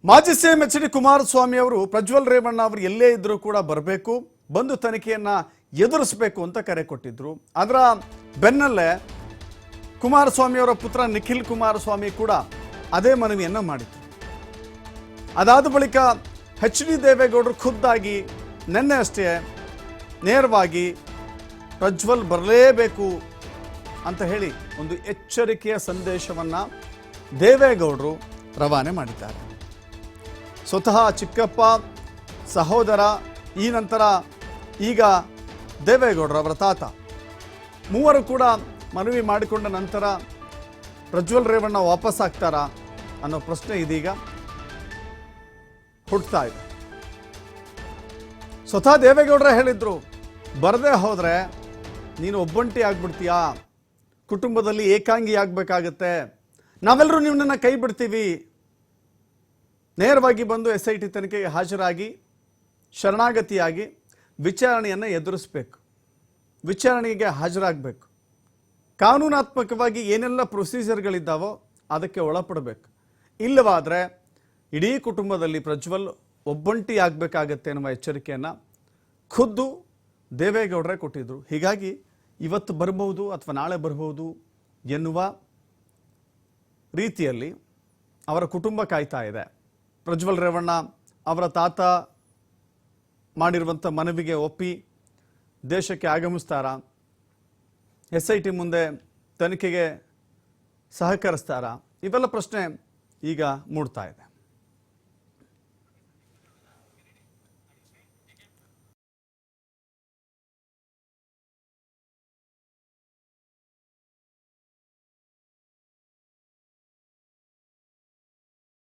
ಮಾಜಿ CM H D. Kumaraswamy ಅವರು ಪ್ರಜ್ವಲ್ ರೇವಣ್ಣ ಅವರು ಎಲ್ಲೇ ಇದ್ರೂ ಕೂಡ ಬರಬೇಕು, ಬಂದು ತನಿಖೆಯನ್ನ ಎದುರಿಸಬೇಕು ಅಂತ ಕರೆ ಕೊಟ್ಟಿದ್ರು. ಅದರ ಬೆನ್ನಲ್ಲೇ ಕುಮಾರಸ್ವಾಮಿ ಅವರ ಪುತ್ರ ನಿಖಿಲ್ ಕುಮಾರಸ್ವಾಮಿ ಕೂಡ ಅದೇ ಮನವಿಯನ್ನ ಮಾಡಿದ್ರು. ಅದಾದ ಬಳಿಕ ಎಚ್.ಡಿ. ದೇವೇಗೌಡರು ಖುದ್ದಾಗಿ ನಿನ್ನೆ ಅಷ್ಟೇ ನೇರವಾಗಿ ಪ್ರಜ್ವಲ್ ಬರಲೇಬೇಕು ಅಂತ ಹೇಳಿ ಒಂದು ಎಚ್ಚರಿಕೆಯ ಸಂದೇಶವನ್ನ ದೇವೇಗೌಡರು ರವಾನೆ ಮಾಡಿದ್ದಾರೆ. ಸ್ವತಃ ಚಿಕ್ಕಪ್ಪ, ಸಹೋದರ, ಈ ನಂತರ ಈಗ ದೇವೇಗೌಡರು ಅವರ ತಾತ ಮೂವರು ಕೂಡ ಮನವಿ ಮಾಡಿಕೊಂಡ ನಂತರ ಪ್ರಜ್ವಲ್ ರೇವಣ್ಣ ವಾಪಸ್ ಆಗ್ತಾರಾ ಅನ್ನೋ ಪ್ರಶ್ನೆ ಇದೀಗ ಹುಟ್ಟುತ್ತಾ ಇದೆ. ಸ್ವತಃ ದೇವೇಗೌಡರೇ ಹೇಳಿದ್ರು, ಬರದೇ ಹೋದ್ರೆ ನೀನು ಒಬ್ಬಂಟಿ ಆಗ್ಬಿಡ್ತೀಯಾ, ಕುಟುಂಬದಲ್ಲಿ ಏಕಾಂಗಿ ಆಗ್ಬೇಕಾಗತ್ತೆ, ನಾವೆಲ್ಲರೂ ನಿಮ್ಮನ್ನ ಕೈ ಬಿಡ್ತೀವಿ, ನೇರವಾಗಿ ಬಂದು SIT ತನಿಖೆಗೆ ಹಾಜರಾಗಿ ಶರಣಾಗತಿಯಾಗಿ ವಿಚಾರಣೆಯನ್ನು ಎದುರಿಸಬೇಕು, ವಿಚಾರಣೆಗೆ ಹಾಜರಾಗಬೇಕು, ಕಾನೂನಾತ್ಮಕವಾಗಿ ಏನೆಲ್ಲ ಪ್ರೊಸೀಜರ್ಗಳಿದ್ದಾವೋ ಅದಕ್ಕೆ ಒಳಪಡಬೇಕು. ಇಲ್ಲವಾದರೆ ಇಡೀ ಕುಟುಂಬದಲ್ಲಿ ಪ್ರಜ್ವಲ್ ಒಬ್ಬಂಟಿ ಆಗಬೇಕಾಗತ್ತೆ ಎನ್ನುವ ಎಚ್ಚರಿಕೆಯನ್ನು ಖುದ್ದು ದೇವೇಗೌಡರೇ ಕೊಟ್ಟಿದ್ರು. ಹೀಗಾಗಿ ಇವತ್ತು ಬರಬಹುದು ಅಥವಾ ನಾಳೆ ಬರಬಹುದು ಎನ್ನುವ ರೀತಿಯಲ್ಲಿ ಅವರ ಕುಟುಂಬ ಕಾಯ್ತಾ ಇದೆ. ಪ್ರಜ್ವಲ್ ರೇವಣ್ಣ ಅವರ ತಾತ ಮಾಡಿರುವಂಥ ಮನವಿಗೆ ಒಪ್ಪಿ ದೇಶಕ್ಕೆ ಆಗಮಿಸ್ತಾರಾ, SIT ಮುಂದೆ ತನಿಖೆಗೆ ಸಹಕರಿಸ್ತಾರಾ, ಇವೆಲ್ಲ ಪ್ರಶ್ನೆ ಈಗ ಮೂಡ್ತಾ ಇದೆ.